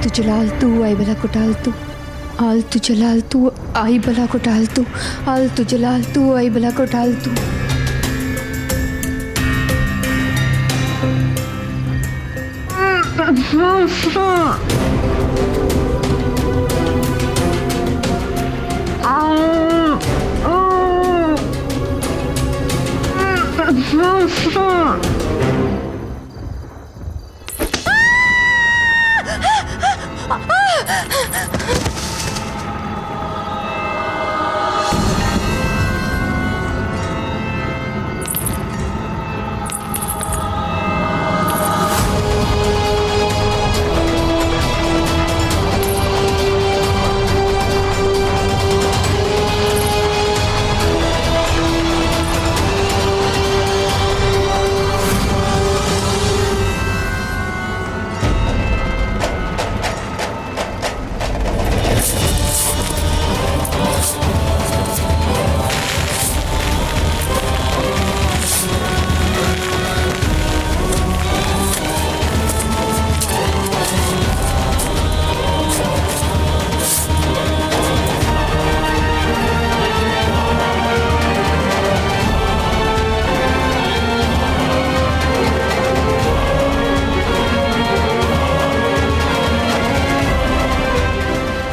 आलतू जलालतू आई बला कुटालतू, आलतू जलालतू आई बला कुटालतू, आलतू जलालतू आई बला कुटालतू।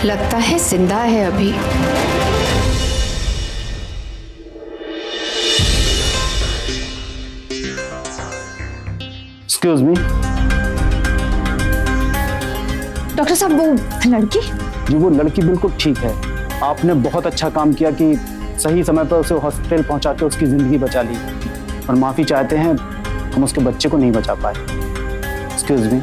लगता है जिंदा है अभी। Excuse me. डॉक्टर साहब वो लड़की? जी वो लड़की बिल्कुल ठीक है। आपने बहुत अच्छा काम किया कि सही समय पर उसे हॉस्पिटल पहुंचा के उसकी जिंदगी बचा ली, और माफी चाहते हैं हम उसके बच्चे को नहीं बचा पाए। Excuse me.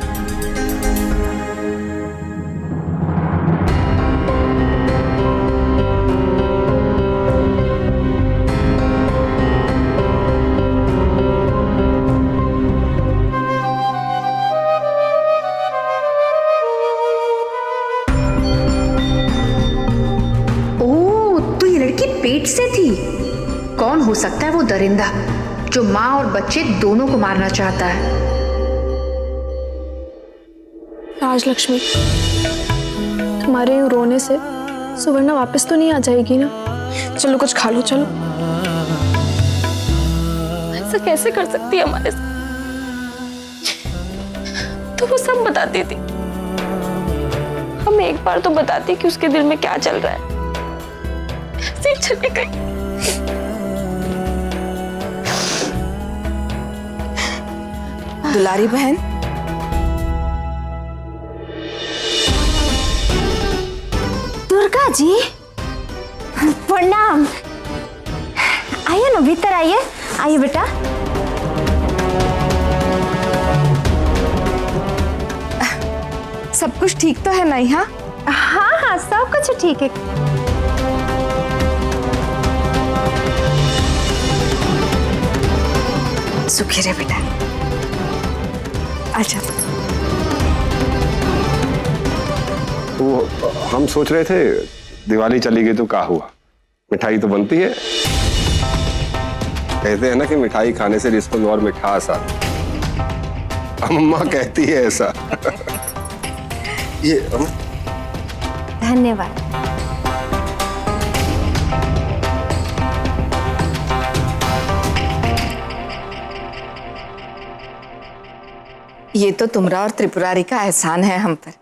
पेट से थी। कौन हो सकता है वो दरिंदा जो माँ और बच्चे दोनों को मारना चाहता है? राजलक्ष्मी, तुम्हारे यूं रोने से सुवर्णा वापस तो नहीं आ जाएगी ना? चलो कुछ खा लो, चलो। ऐसा कैसे कर सकती है हमारे साथ? तो वो सब बताती थी। हम एक बार तो बताती कि उसके दिल में क्या चल रहा है। ऐसे चली गई। दुलारी बहन, दुर्गा जी प्रणाम। आइए ना, भीतर आइए। आइए बेटा। सब कुछ ठीक तो है ना यहाँ? हाँ हाँ, सब कुछ ठीक है। सुखी रहे बेटा। अच्छा, वो हम सोच रहे थे दिवाली चली गई तो क्या हुआ, मिठाई तो बनती है। कहते हैं ना कि मिठाई खाने से रिश्तों में और मिठास आती। अम्मा कहती है ऐसा। ये धन्यवाद। ये तो तुमरा और त्रिपुरारी का एहसान है हम पर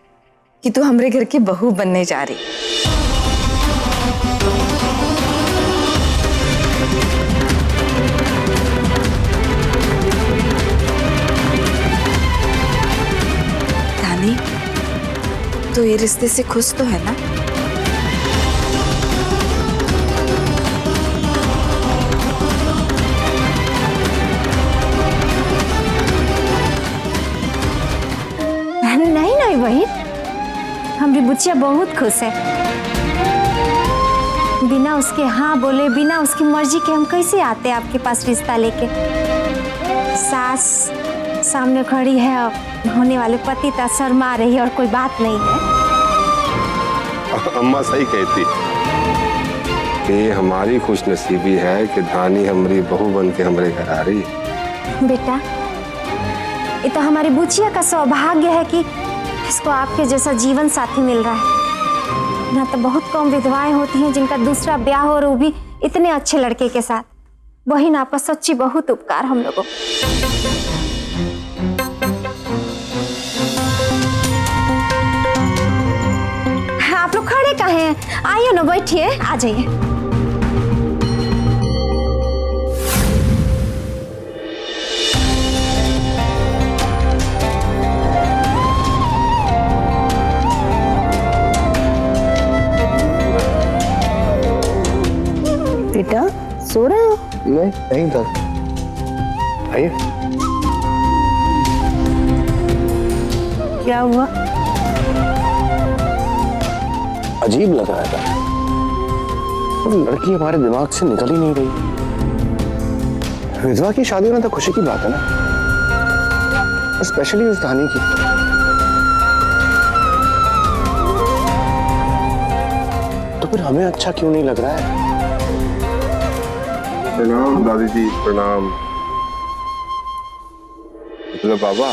कि तू हमरे घर की बहू बनने जा रही। रानी, तो ये रिश्ते से खुश तो है ना? नहीं नहीं बहन, हमारी बुच्चिया बहुत खुश है। बिना उसके हाँ बोले, बिना उसकी मर्जी के हम कैसे आते आपके पास रिश्ता लेके? सास सामने खड़ी है और होने वाले पति ता शर्मा रही है और कोई बात नहीं है। अम्मा सही कहती कि हमारी खुशनसीबी है कि धानी हमारी बहू बन के हमारे घर आ रही। बेटा, ये तो हमारी बुचिया का सौभाग्य है कि इसको आपके जैसा जीवन साथी मिल रहा है। ना तो बहुत कम विधवाएं होती हैं जिनका दूसरा ब्याह हो, और वो भी इतने अच्छे लड़के के साथ। बहन, आपका सच्ची बहुत उपकार हम लोगों। आप लोग खड़े काहे हैं? आइए ना, बैठिए, आ जाइए। बेटा सो रहे हो? नहीं नहीं था। आइए। क्या हुआ? अजीब लग रहा था। तो लड़की हमारे दिमाग से निकल ही नहीं रही। विधवा की शादी होना तो खुशी की बात है ना, स्पेशली उस धानी की। तो फिर हमें अच्छा क्यों नहीं लग रहा है? प्रणाम दादी जी, प्रणाम। मतलब बाबा,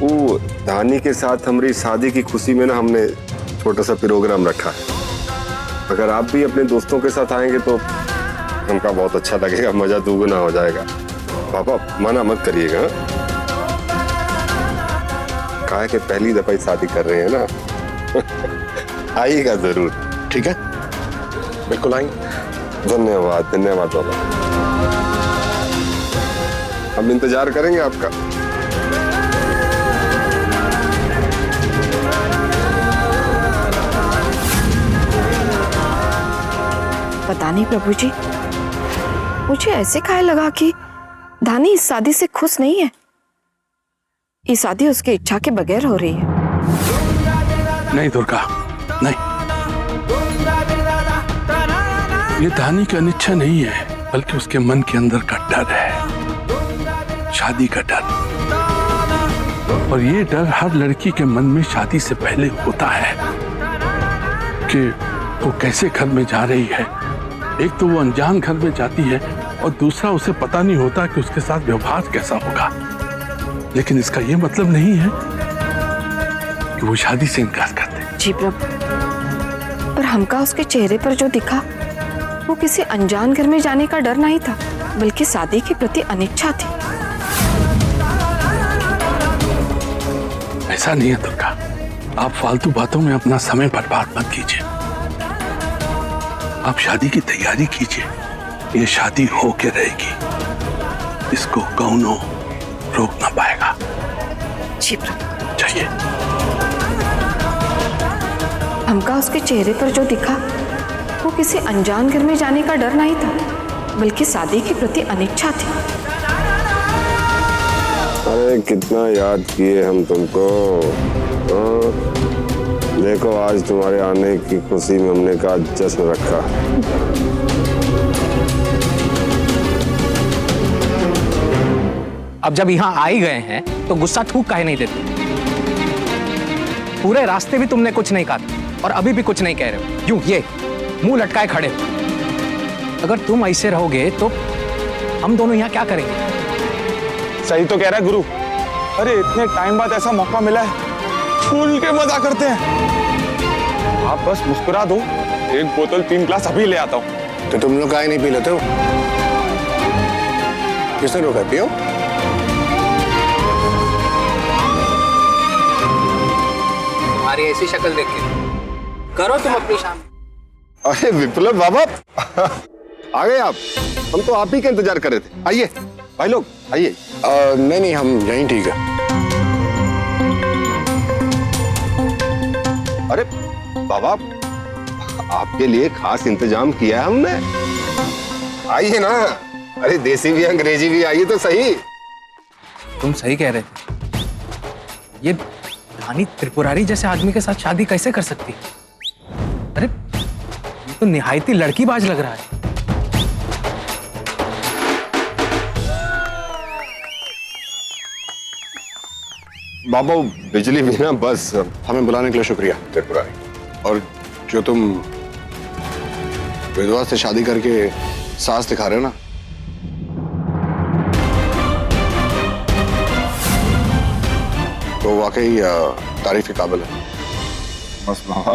वो धानी के साथ हमारी शादी की खुशी में ना हमने छोटा सा प्रोग्राम रखा है। अगर आप भी अपने दोस्तों के साथ आएंगे तो हमका बहुत अच्छा लगेगा, मजा दुगुना हो जाएगा। पापा मना मत करिएगा। कहा है कि पहली दफा ही शादी कर रहे हैं ना। आइएगा जरूर। ठीक है, बिल्कुल आएंगे। धन्यवाद धन्यवाद बाबा, हम इंतजार करेंगे आपका। पता नहीं प्रभु जी, मुझे ऐसे खाए लगा कि धानी इस शादी से खुश नहीं है। ये शादी उसकी इच्छा के बगैर हो रही है। नहीं दुर्गा, नहीं, ये धानी की अनिच्छा नहीं है, बल्कि उसके मन के अंदर का डर है, शादी का डर। और ये डर हर लड़की के मन में शादी से पहले होता है कि वो कैसे घर में जा रही है। एक तो वो अनजान घर में जाती है, और दूसरा उसे पता नहीं होता कि उसके साथ व्यवहार कैसा होगा। लेकिन इसका ये मतलब नहीं है कि वो शादी से इनकार कर दे। जी प्रभु, पर हमका उसके चेहरे पर जो दिखा वो किसी अनजान घर में जाने का डर नहीं था, बल्कि शादी के प्रति अनिच्छा थी। ऐसा नहीं है दुर्गा, आप फालतू बातों में अपना समय बर्बाद मत कीजिए। आप शादी की तैयारी कीजिए। ये शादी होके रहेगी, इसको कौनो रोक ना पाएगा। जी प्रभु। चाहिए। हमका उसके चेहरे पर जो दिखा वो किसी अनजान घर में जाने का डर नहीं था, बल्कि शादी के प्रति अनिच्छा थी। अरे कितना याद किए हम तुमको। देखो आज तुम्हारे आने की खुशी में हमने का जश्न रखा। अब जब यहाँ आ ही गए हैं तो गुस्सा थूक काहे नहीं देते? पूरे रास्ते भी तुमने कुछ नहीं कहा और अभी भी कुछ नहीं कह रहे हो। यूं ये मुंह लटकाए खड़े हो। अगर तुम ऐसे रहोगे तो हम दोनों यहाँ क्या करेंगे? सही तो कह रहा है गुरु। अरे इतने टाइम बाद ऐसा मौका मिला है, खुल के मजा करते हैं। आप बस मुस्कुरा दो, एक बोतल 3 ग्लास अभी ले आता हूँ। तो तुम लोग काहे नहीं पी लेते हो? किसने रोका? पियो। तुम्हारी ऐसी शक्ल देख के करो तुम अपनी शाम। अरे विप्लव बाबा, आ गए आप। हम तो आप ही का इंतजार कर रहे थे। आइए भाई लोग, आइए। नहीं नहीं, हम यहीं ठीक है। अरे बाबा, आपके लिए खास इंतजाम किया है हमने। आइए ना। अरे देसी भी अंग्रेजी भी, आइए तो सही। तुम सही कह रहे थे। ये धानी त्रिपुरारी जैसे आदमी के साथ शादी कैसे कर सकती? अरे ये तो निहायती लड़कीबाज लग रहा है। बाबा बिजली भी ना, बस हमें बुलाने के लिए शुक्रिया त्रिपुरारी। और जो तुम विधवा से शादी करके सास दिखा रहे हो ना, तो वाकई तारीफ के काबिल है। बस बाबा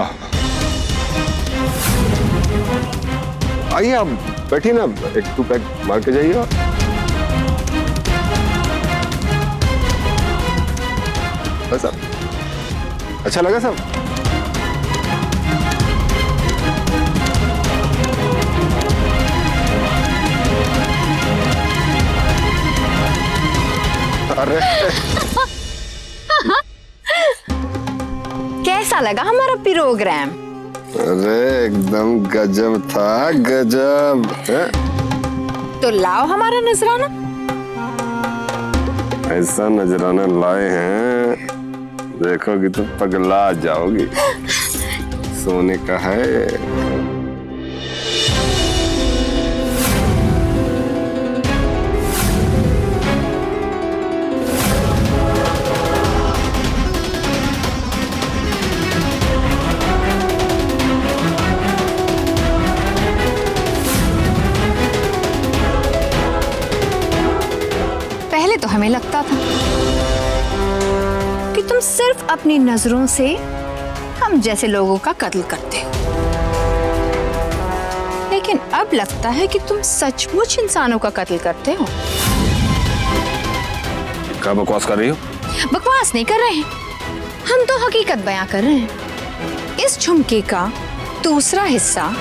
आइए, आप बैठिए ना, 1-2 पैक मार के जाइए। बस अब अच्छा लगा सब? अरे कैसा लगा हमारा प्रोग्राम? अरे एकदम गजब था, गजब है? तो लाओ हमारा नजराना। ऐसा नजराना लाए हैं, देखोगी तो पगला जाओगी। सोने का है। पहले तो हमें लगता था कि तुम सिर्फ अपनी नजरों से हम जैसे लोगों का कत्ल करते हो, लेकिन अब लगता है कि तुम सचमुच इंसानों का कत्ल करते हो। क्या बकवास कर रही हो? बकवास नहीं कर रहे हैं, हम तो हकीकत बयां कर रहे हैं। इस झुमके का दूसरा हिस्सा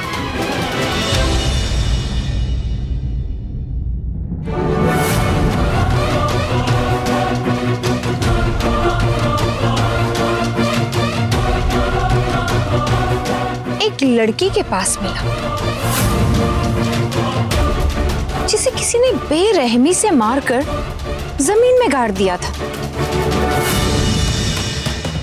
एक लड़की के पास मिला, जिसे किसी ने बेरहमी से मारकर जमीन में गाड़ दिया था।